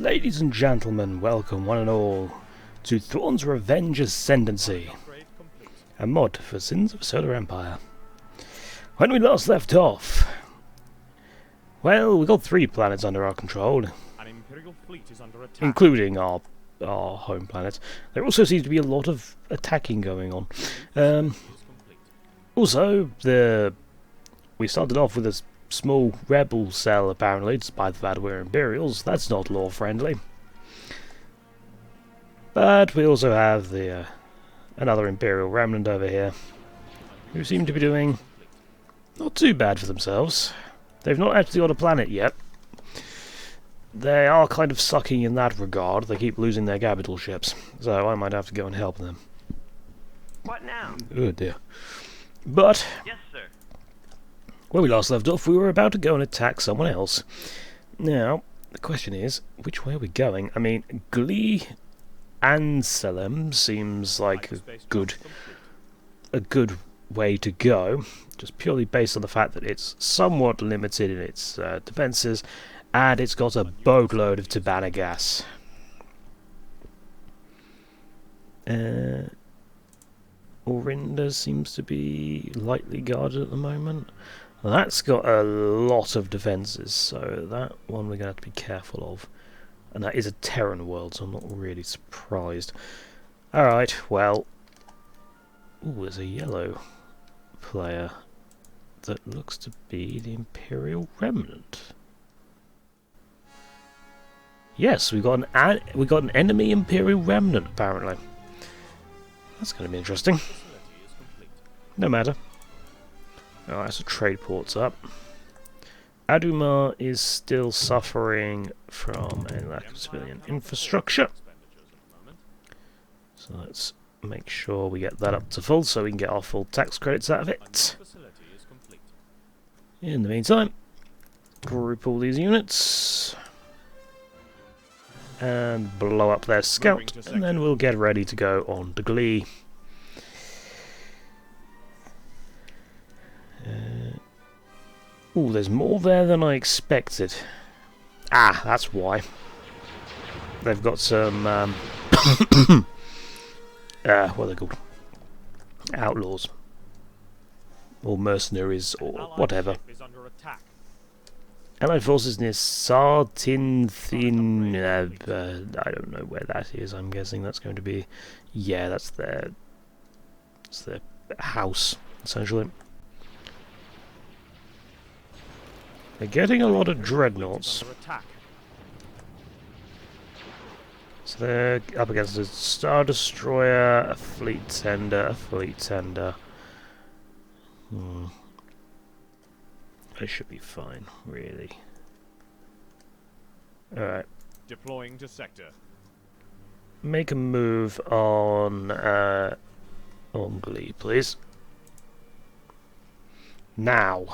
Ladies and gentlemen, welcome one and all to Thrawn's Revenge Ascendancy, a mod for Sins of Solar Empire. When we last left off, well, we got 3 planets under our control, An Imperial fleet is under attack. including our home planet. There also seems to be a lot of attacking going on. Also, we started off with a small rebel cell, apparently, despite the fact we're Imperials. That's not law-friendly. But we also have the another Imperial remnant over here, who seem to be doing not too bad for themselves. They've not actually got a planet yet. They are kind of sucking in that regard. They keep losing their capital ships, so I might have to go and help them. What now? Oh dear. But Yes, sir. when we last left off, we were about to go and attack someone else. Now, the question is, which way are we going? I mean, Glee and Selem seems like a good way to go, just purely based on the fact that it's somewhat limited in its defences, and it's got a boatload of Tabana gas. Orinda seems to be lightly guarded at the moment. Well, that's got a lot of defences, so that one we're going to have to be careful of. And that is a Terran world, so I'm not really surprised. Alright, well... Ooh, there's a yellow player that looks to be the Imperial Remnant. Yes, we got an enemy Imperial Remnant, apparently. That's going to be interesting. No matter. Alright, so trade port's up. Adumar is still suffering from a lack of civilian infrastructure. So let's make sure we get that up to full so we can get our full tax credits out of it. In the meantime, group all these units and blow up their scout, and then we'll get ready to go on to Glee. Ooh, there's more there than I expected. Ah, that's why. They've got some, what are they called? Outlaws. Or mercenaries, or whatever. Allied forces near Sartinthin. I don't know where that is. I'm guessing that's going to be... Yeah, that's their house, essentially. They're getting a lot of dreadnoughts. So they're up against a Star Destroyer, a Fleet Tender, a Fleet Tender. They should be fine, really. Alright. Deploying to sector. Make a move on Glee, please. Now.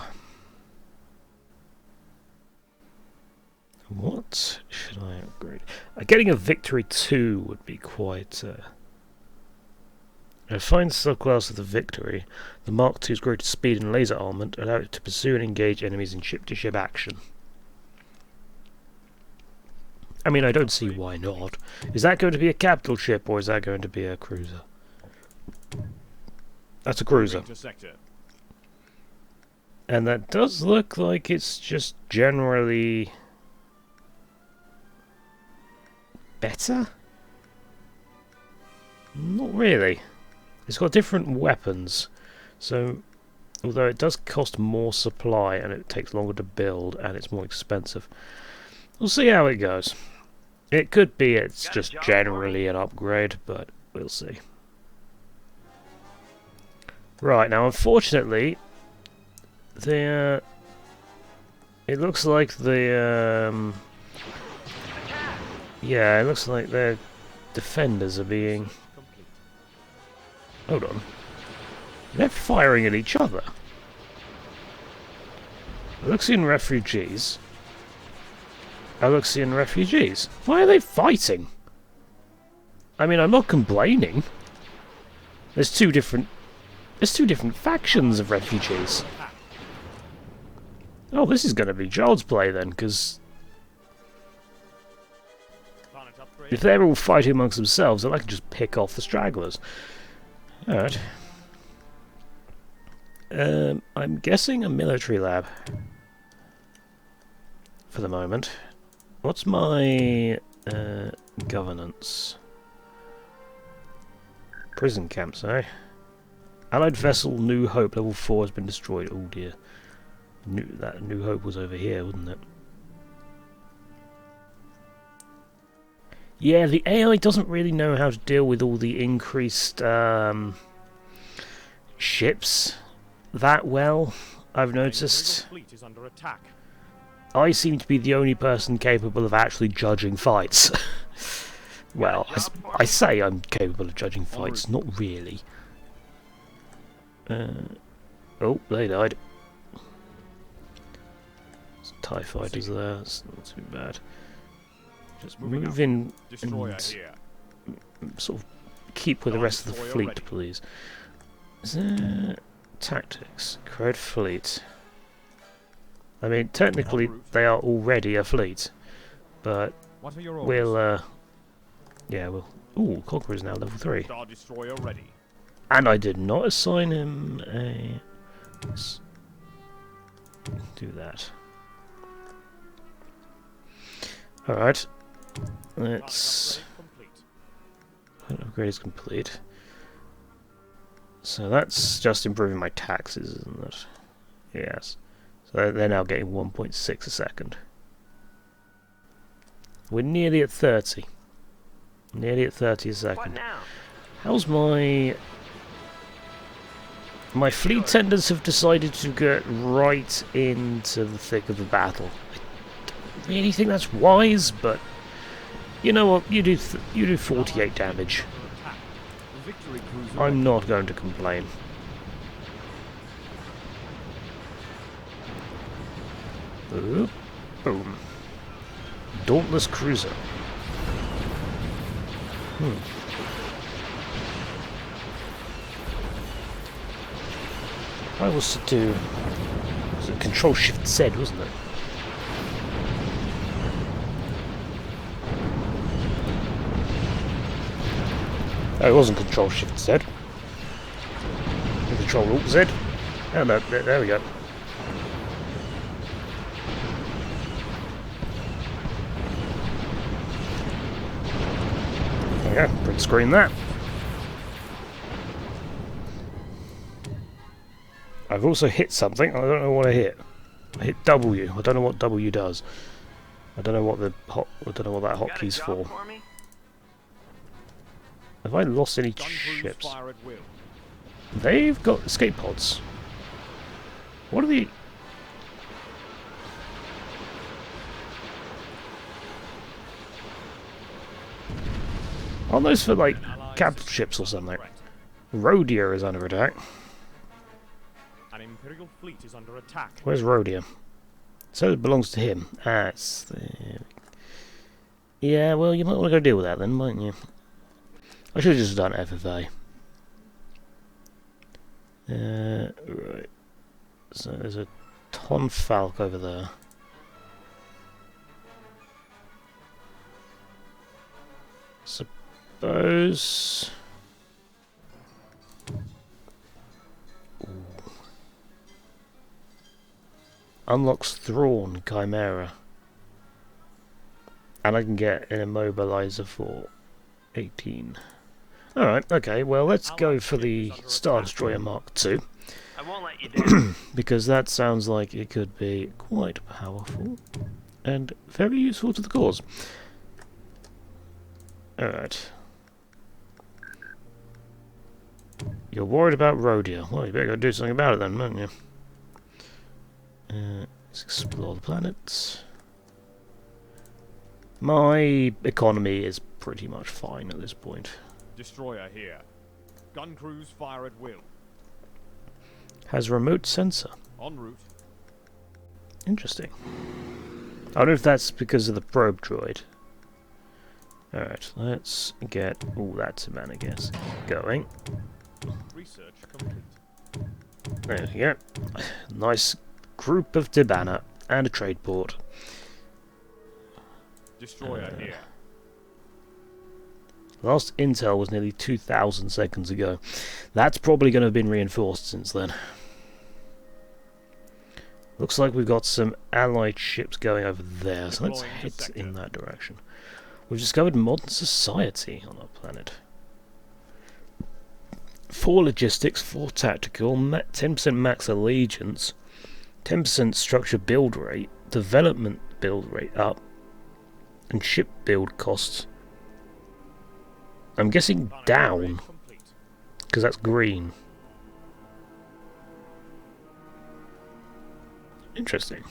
What should I upgrade? Getting a Victory 2 would be quite... A fine subclass of the Victory. The Mark II's greater speed and laser armament allow it to pursue and engage enemies in ship-to-ship action. I mean, I don't see why not. Is that going to be a capital ship, or is that going to be a cruiser? That's a cruiser. And that does look like it's just generally... better? Not really. It's got different weapons, so although it does cost more supply and it takes longer to build and it's more expensive, we'll see how it goes. It could be it's just generally an upgrade, but we'll see. Right, now unfortunately, it looks like the yeah, it looks like their defenders are being... Hold on. They're firing at each other. Aluxian refugees. Aluxian refugees. Why are they fighting? I mean, I'm not complaining. There's two different factions of refugees. Oh, this is going to be child's play then, because Planet upgrade. If they're all fighting amongst themselves, then I can just pick off the stragglers. Alright. I'm guessing a military lab. For the moment. What's my governance? Prison camps, eh? Allied vessel New Hope level 4 has been destroyed. Oh dear. That New Hope was over here, wasn't it? Yeah, the AI doesn't really know how to deal with all the increased ships that well, I've noticed. Fleet is under attack. I seem to be the only person capable of actually judging fights. Well, I say I'm capable of judging fights, not really. Oh, they died. There's TIE fighters there, that's not too bad. Just move in Destroyer and here. sort of keep with the rest of the fleet, please. Is there tactics? Create fleet. I mean, technically they are already a fleet, but What are your orders? we'll, yeah, we'll... Ooh, Conqueror is now level 3. Star Destroyer ready. And I did not assign him a... Let's do that. Alright. Let's... Upgrade is complete. So that's just improving my taxes, isn't it? Yes. So they're now getting 1.6 a second. We're nearly at 30. Nearly at 30 a What second. now? How's my... My fleet tenders have decided to get right into the thick of the battle. I don't really think that's wise, but... You know what? You do 48 damage. Victory cruiser I'm not going to complain. Oop, boom. Dauntless cruiser. I was to do... Was it Control Shift Z, wasn't it? Oh, it wasn't Control Shift Z. Control Alt Z. Oh no, there we go. There we go, print screen that. I've also hit something, I don't know what I hit. I hit W, I don't know what W does. I don't know what that hotkey's Got a for. job me? Have I lost any gun crews ships? fire at will. They've got escape pods. What are the... Aren't those for, like, capital ships or something? Rhodia is under attack. An Imperial fleet is under attack. Where's Rhodia? So it belongs to him. Ah, it's the... Yeah, well, you might want to go deal with that then, mightn't you? I should have just done FFA. Right. So there's a Tonfalk over there. Suppose... Ooh. Unlocks Thrawn Chimera. And I can get an immobilizer for 18. Alright, okay, well let's go for the Star Destroyer Mark II. I won't let you down. Because that sounds like it could be quite powerful and very useful to the cause. Alright. You're worried about Rhodia. Well, you better go do something about it then, won't you? Let's explore the planets. My economy is pretty much fine at this point. Destroyer here. Gun crews fire at will. Has remote sensor. En route. Interesting. I don't know if that's because of the probe droid. Alright, let's get all that Savannah gas going. Research complete. There we go. Nice group of Dibana and a trade port. Destroyer here. Last intel was nearly 2,000 seconds ago. That's probably going to have been reinforced since then. Looks like we've got some allied ships going over there, so let's head in that direction. We've discovered modern society on our planet. 4 logistics, 4 tactical, 10% max allegiance, 10% structure build rate, development build rate up, and ship build costs. I'm guessing down, because that's green. Interesting.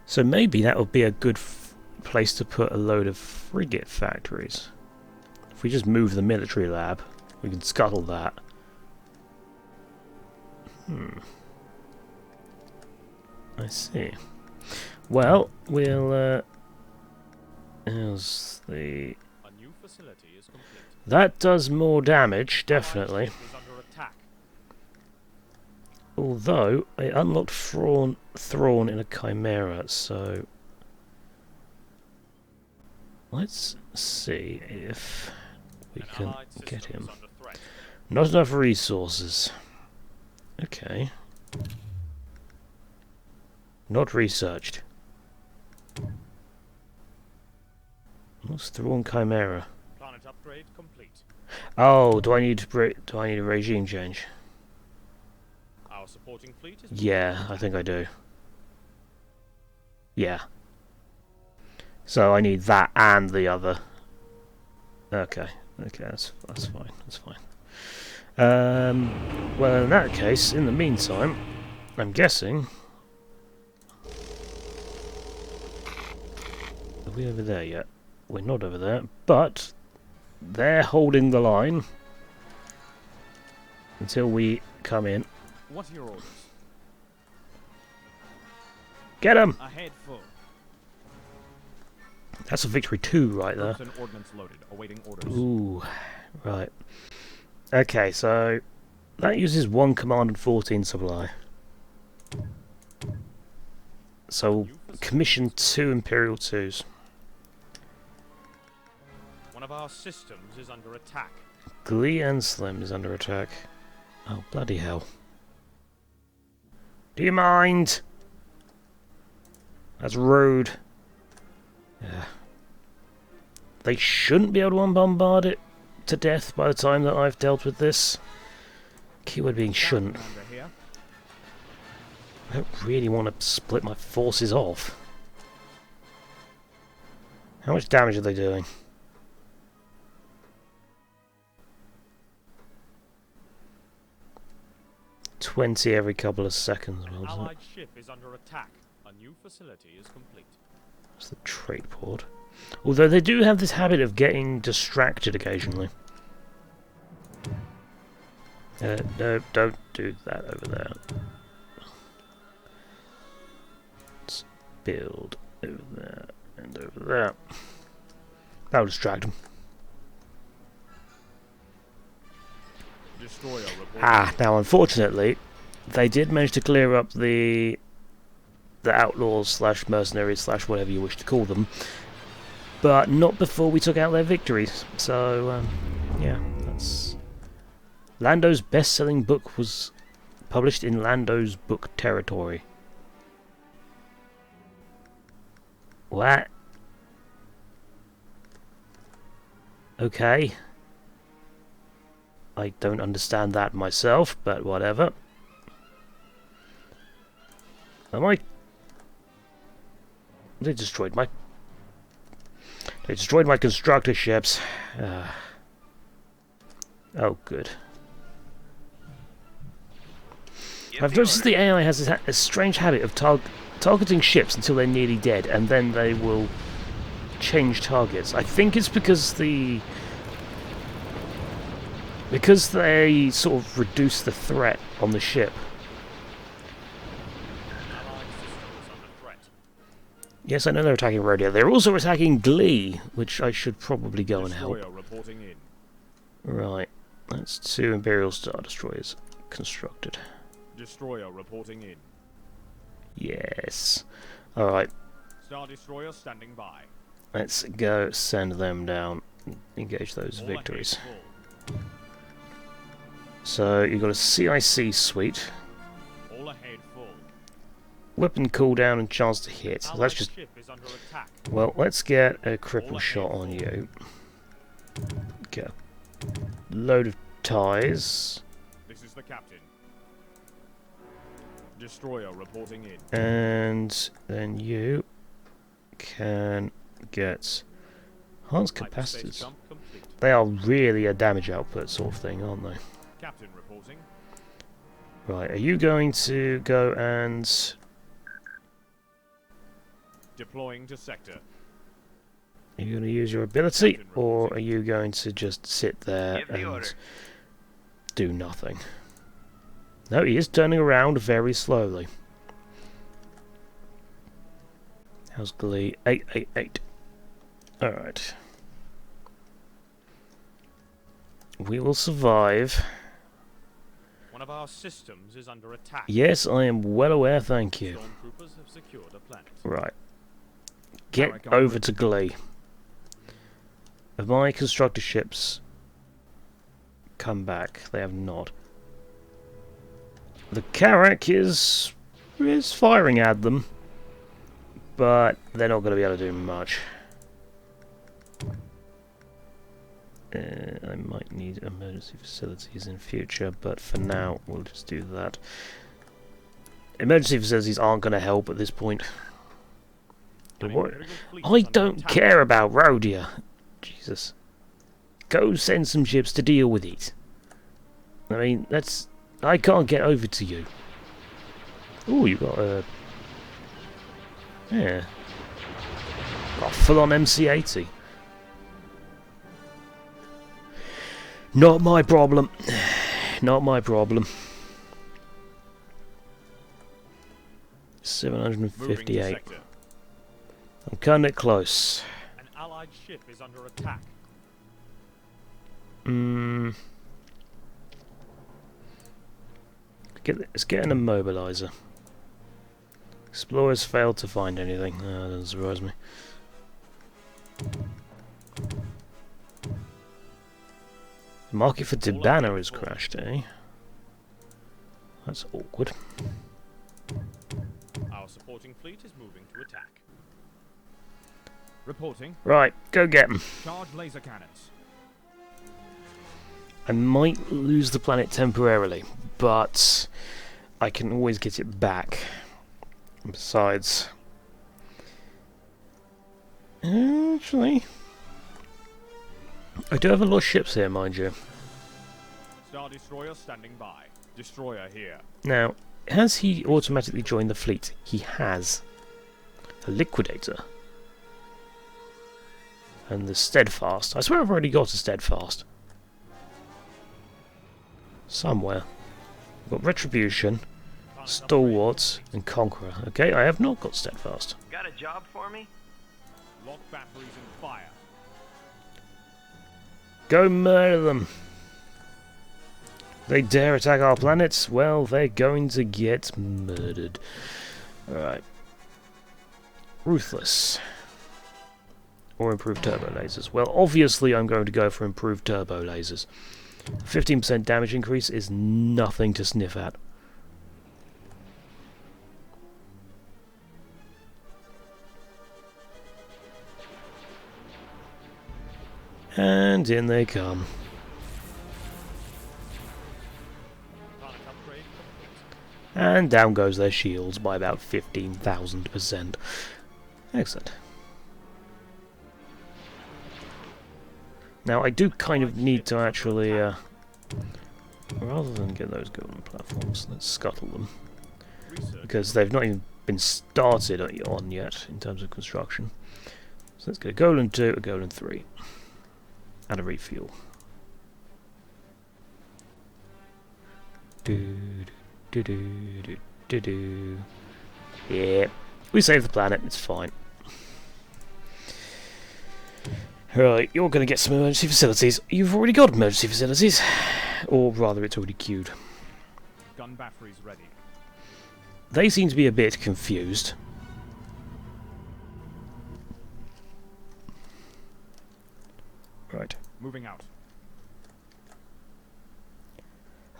So maybe that would be a good place to put a load of frigate factories. If we just move the military lab, we can scuttle that. I see. Well, we'll how's the... A new facility is complete. That does more damage, definitely. Is under attack. Although, it unlocked Thrawn in a Chimera, so... Let's see if we can get him. Not enough resources. Okay. Not researched. What's Thrawn Chimera? Planet upgrade complete. Oh, do I need a regime change? Our supporting fleet is Yeah, I think I do. Yeah. So I need that and the other. Okay, that's fine. That's fine. Well, in that case, in the meantime, I'm guessing. Are we over there yet? We're not over there, but they're holding the line until we come in. What are your orders? Get them! Ahead full. That's a victory 2 right there. Troops and ordnance loaded, awaiting orders. Ooh, right. Okay, so that uses 1 command and 14 supply. So commission 2 Imperial 2s. One of our systems is under attack. Glee and Slim is under attack. Oh, bloody hell. Do you mind? That's rude. Yeah. They shouldn't be able to bombard it to death by the time that I've dealt with this. Keyword being shouldn't. I don't really want to split my forces off. How much damage are they doing? 20 every couple of seconds. Well, Allied ship is under attack. A new facility is complete. That's the trade port. Although they do have this habit of getting distracted occasionally. No, don't do that over there. Let's build over there and over there. That'll distract them. Destroyer Now unfortunately, they did manage to clear up the outlaws slash mercenaries slash whatever you wish to call them, but not before we took out their victories. So yeah, that's Lando's best-selling book was published in Lando's book territory. What? Okay. I don't understand that myself, but whatever. They destroyed my constructor ships. Oh, good. I've noticed the AI has a strange habit of targeting ships until they're nearly dead, and then they will change targets. I think it's because they sort of reduce the threat on the ship. Allied system is under threat. Yes, I know they're attacking Rodeo. They're also attacking Glee, which I should probably go and help. Destroyer reporting in. Right, that's 2 Imperial Star Destroyers constructed. Destroyer reporting in. Yes. Alright. Star Destroyer standing by. Let's go send them down. Engage those All victories. ahead full. So you've got a CIC suite, All ahead full. weapon cooldown and chance to hit. So Allied that's just ship is under attack. well. Let's get a cripple All shot ahead on full. you. Get a load of ties, This is the captain. Destroyer reporting in. and then you can get enhanced Hyperspace capacitors. jump complete. They are really a damage output sort of thing, aren't they? Captain reporting. Right, are you going to go and... Deploying to sector. Are you going to use your ability, Captain or reporting. are you going to just sit there Give the and order. do nothing? No, he is turning around very slowly. How's Glee? 888. Alright. We will survive. One of our systems is under attack. Yes, I am well aware, thank you. Stormtroopers have secured a planet. Right. Get Carrack over onward. to Glee. Have my constructor ships come back? They have not. The Carrack is firing at them, but they're not going to be able to do much. I might need emergency facilities in future, but for now we'll just do that. Emergency facilities aren't going to help at this point. An What? Imperial fleet is I under don't attack. care about Rhodia. Jesus. Go send some ships to deal with it. I mean, that's... I can't get over to you. Ooh, you got a... Yeah. Got a full-on MC-80. Not my problem. Not my problem. Moving to 758. sector. I'm cutting it close. An allied ship is under attack. Let's get an immobilizer. Explorers failed to find anything. That doesn't surprise me. The market for Dibana has crashed, eh? That's awkward. Our supporting fleet is moving to attack. Reporting. Right, go get them. Charge laser cannons. I might lose the planet temporarily, but I can always get it back. Besides... Actually... I do have a lot of ships here, mind you. Star Destroyer standing by. Destroyer here. Now, has he automatically joined the fleet? He has. A Liquidator. And the Steadfast. I swear I've already got a Steadfast. Somewhere. I've got Retribution, Stalwart, and Conqueror. Okay, I have not got Steadfast. Got a job for me? Lock batteries and fire. Go murder them! They dare attack our planets? Well, they're going to get murdered. Alright. Ruthless. Or improved turbo lasers. Well, obviously I'm going to go for improved turbo lasers. 15% damage increase is nothing to sniff at. And in they come. Tonic upgrade complete. And down goes their shields by about 15,000%. Excellent. Now I do kind of need to actually, rather than get those golden platforms, let's scuttle them. Research. Because they've not even been started on yet in terms of construction. So let's get a golden 2, a golden 3. And a refuel. Do do do do do do. Yeah, we saved the planet. It's fine. Right, you're going to get some emergency facilities. You've already got emergency facilities, or rather, it's already queued. Gun batteries ready. They seem to be a bit confused. Moving out.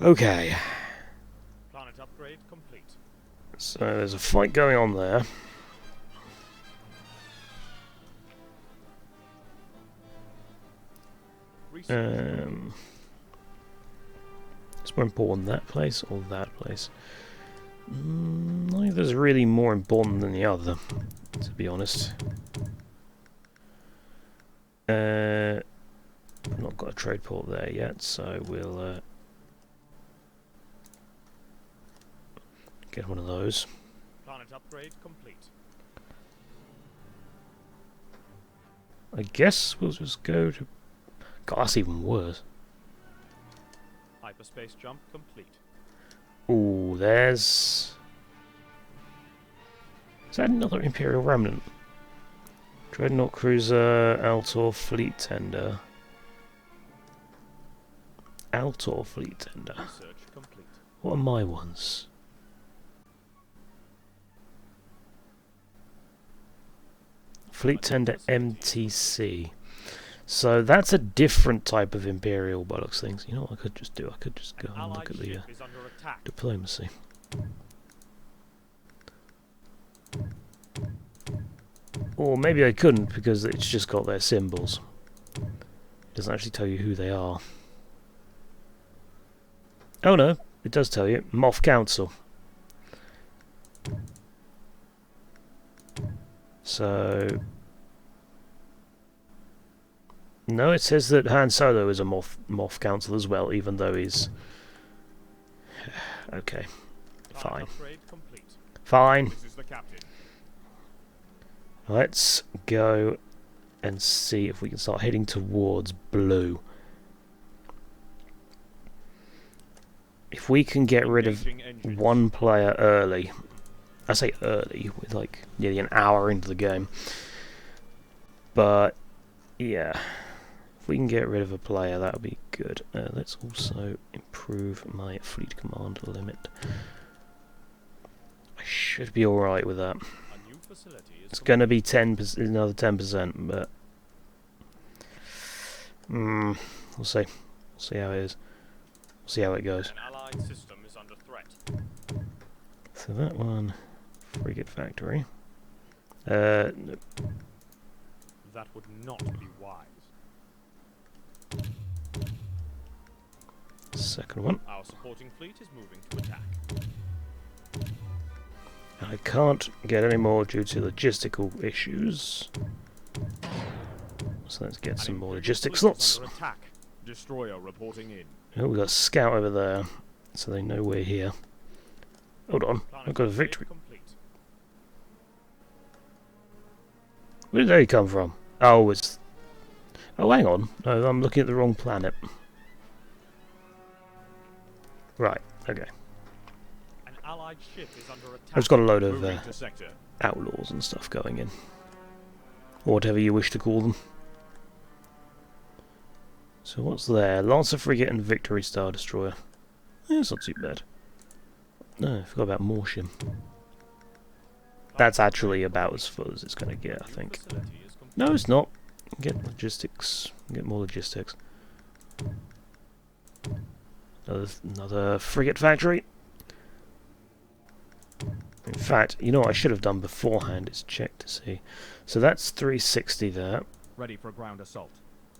Okay, Planet upgrade complete. so there's a fight going on there. It's more important that place or that place. Neither's really more important than the other, to be honest. Not got a trade port there yet, so we'll get one of those. Planet upgrade complete. I guess we'll just go to... God, that's even worse. Hyperspace jump complete. Ooh, there's... Is that another Imperial Remnant? Dreadnought Cruiser, Altor Fleet Tender. Altor Fleet Tender. Research complete. What are my ones? Fleet Tender MTC. So that's a different type of Imperial by looks things. You know what I could just do? I could just go and look at the diplomacy. Or maybe I couldn't because it's just got their symbols. It doesn't actually tell you who they are. Oh no, it does tell you. Moff Council. So... No, it says that Han Solo is a Moff Council as well, even though he's... Okay. Fine. Fine. This is the captain. Let's go and see if we can start heading towards blue. If we can get rid of one player early, I say early, with like nearly an hour into the game, but yeah, if we can get rid of a player, that would be good. Let's also improve my fleet command limit. I should be alright with that. It's going to be 10%, another 10%, but we'll see. We'll see how it is. We'll see how it goes. An allied system is under threat. So that one, frigate factory. Nope. That would not be wise. Second one. Our supporting fleet is moving to attack. I can't get any more due to logistical issues. So let's get some more logistic slots. Destroyer reporting in. Oh, we've got a scout over there, so they know we're here. Hold on, I've got a victory. Where did they come from? Oh, it's... Oh, hang on. No, I'm looking at the wrong planet. Right, okay. An allied ship is under attack. I've just got a load of outlaws and stuff going in. Or whatever you wish to call them. So what's there? Lancer Frigate and Victory Star Destroyer. It's not too bad. No, I forgot about Morsham. That's actually about as full as it's going to get, I think. No, it's not. Get logistics. Get more logistics. Another frigate factory. In fact, you know what I should have done beforehand is check to see. So that's 360 there. Ready for ground assault.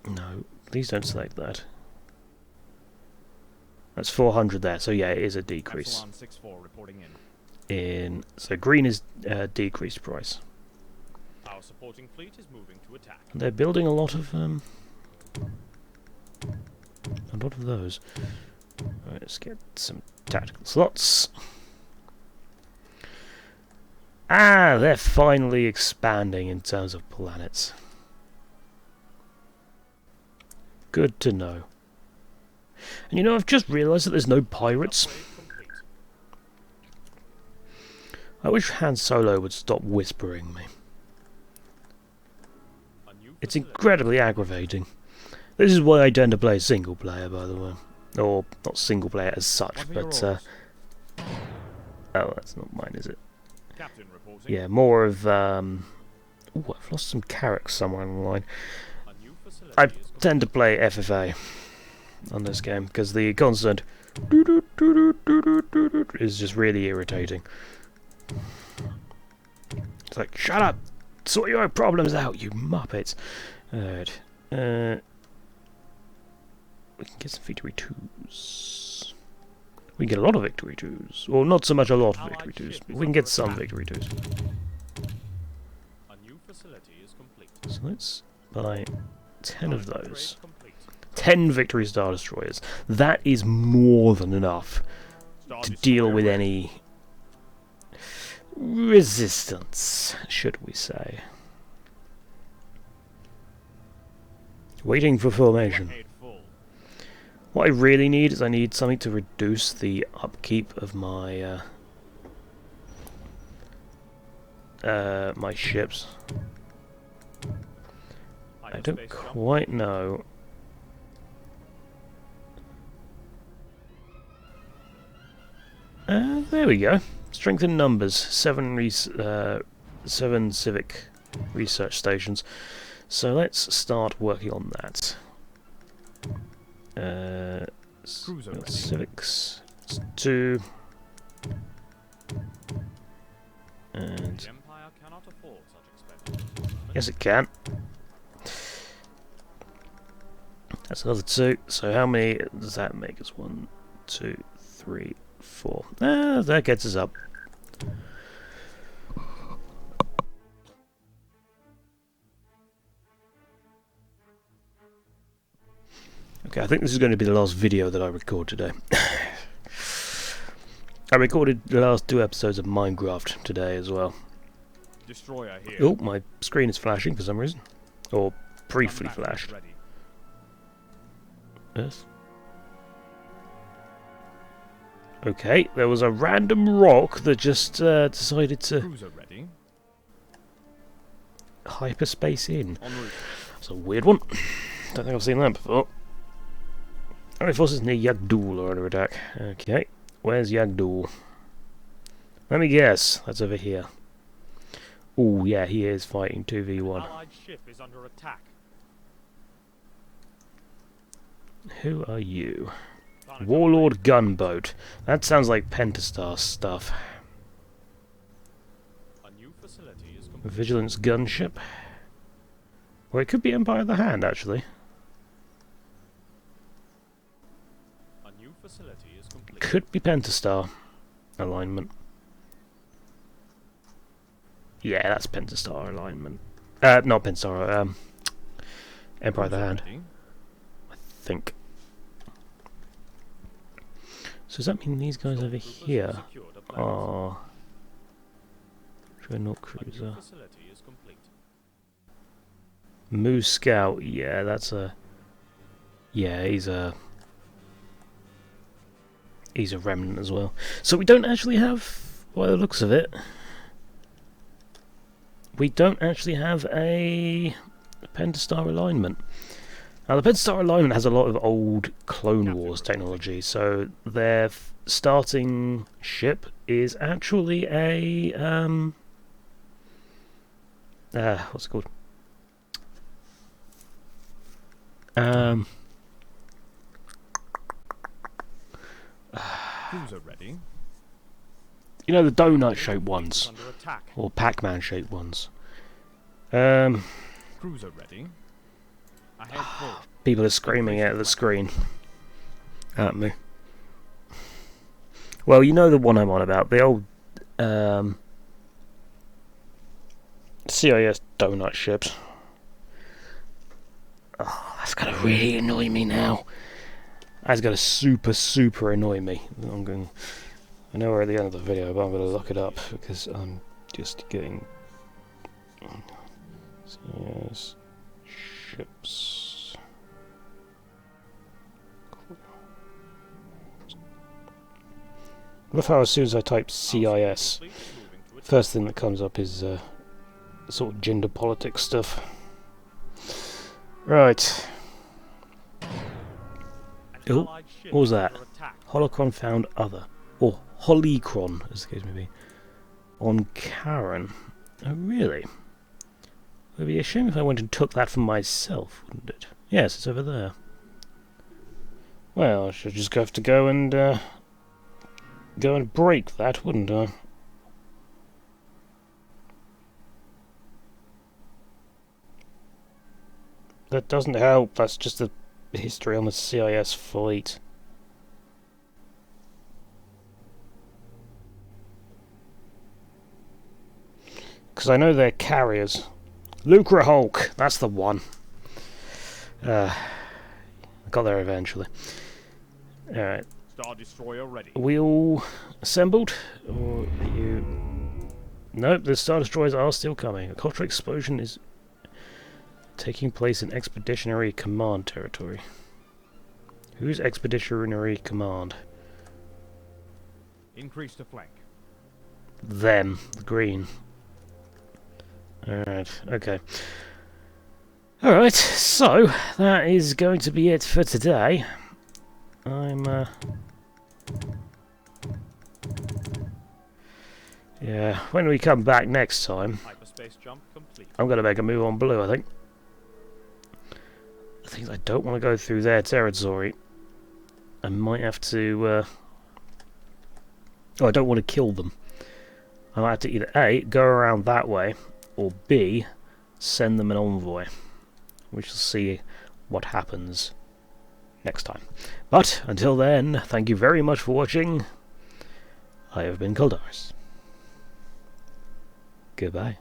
No, please don't select that. That's 400 there, so yeah, it is a decrease. Reporting So green is decreased price. Our supporting fleet is moving to attack. And they're building a lot of those. Alright, let's get some tactical slots. Ah, they're finally expanding in terms of planets. Good to know. And you know, I've just realised that there's no pirates. I wish Han Solo would stop whispering me. It's incredibly aggravating. This is why I tend to play single player, by the way. Or, not single player as such, but... oh, that's not mine, is it? Yeah, more of... Ooh, I've lost some carracks somewhere on the line. tend to play FFA on this game because the constant is just really irritating. It's like, shut up! Sort your own problems out, you muppets! Alright. We can get some victory 2s. We can get a lot of victory 2s. Or not so much a lot of victory 2s, but we can get some victory 2s. A new facility is complete. So let's buy 10 of those. 10 victory Star Destroyers. That is more than enough to deal with any resistance, should we say. Waiting for formation. What I really need is I need something to reduce the upkeep of my my ships. I don't quite know. There we go. Strength in numbers. 7 civic research stations. So let's start working on that. Civics. It's 2. And The Empire cannot afford such expense. yes, it can. That's another 2. So how many does that make us? 1, 2, 3, 4. That gets us up. Okay, I think this is going to be the last video that I record today. I recorded the last 2 episodes of Minecraft today as well. Destroyer here. Oh, my screen is flashing for some reason. Or briefly flashed. Ready. Yes. Okay, there was a random rock that just decided to Cruiser ready. hyperspace in. En route. It's a weird one. Don't think I've seen that before. Alright, forces near Yagdul are under attack. Okay, where's Yagdul? Let me guess, that's over here. Oh yeah, he is fighting 2v1. Allied ship is under attack. Who are you? Warlord Gunboat. That sounds like Pentastar stuff. A new facility is complete. Vigilance Gunship. Or it could be Empire of the Hand, actually. A new facility is complete. Could be Pentastar alignment. Yeah, that's Pentastar alignment. Not Pentastar, Empire of the Hand, Ready. I think. So does that mean these guys over here Secured a plan. are Dreadnought A new Cruiser? facility is complete. Moose Scout, yeah, that's a... Yeah, he's a remnant as well. So we don't actually have, by the looks of it, we don't actually have a Pentastar alignment. Now the Pentastar alignment has a lot of old Clone Wars technology, so their starting ship is actually a what's it called? Cruiser ready. You know, the donut-shaped ones, Under attack. or Pac-Man-shaped ones. Cruiser ready. Ahead full. People are screaming at the screen at me. Well, you know the one I'm on about, the old CIS donut ships. Oh, that's gonna really annoy me now. That's gonna super annoy me. I know we're at the end of the video, but I'm gonna look it up because I'm just getting CIS ships. I love how as soon as I type CIS, first thing that comes up is sort of gender politics stuff. Right. Oh, what was that? Holocron found other. Or Holicron, as the case may be. On Karen. Oh, really? would be a shame if I went and took that for myself, wouldn't it? Yes, it's over there. Well, I should just have to go and break that, wouldn't I? That doesn't help. That's just the history on the CIS fleet. Because I know they're carriers. Lucra Hulk, that's the one. I got there eventually. Alright. Star Destroyer ready. Are we all assembled? Or are you... Nope, the Star Destroyers are still coming. A cultural explosion is taking place in Expeditionary Command territory. Who's Expeditionary Command? Increase to flank. Them, the green. Alright, okay. Alright, so that is going to be it for today. Yeah, when we come back next time, Hyperspace jump complete. I'm going to make a move on blue, I think. The thing is, I don't want to go through their territory. I might have to... Oh, I don't want to kill them. I might have to either A, go around that way, or B, send them an envoy. We shall see what happens next time. But, until then, thank you very much for watching. I have been Caldaris. Goodbye.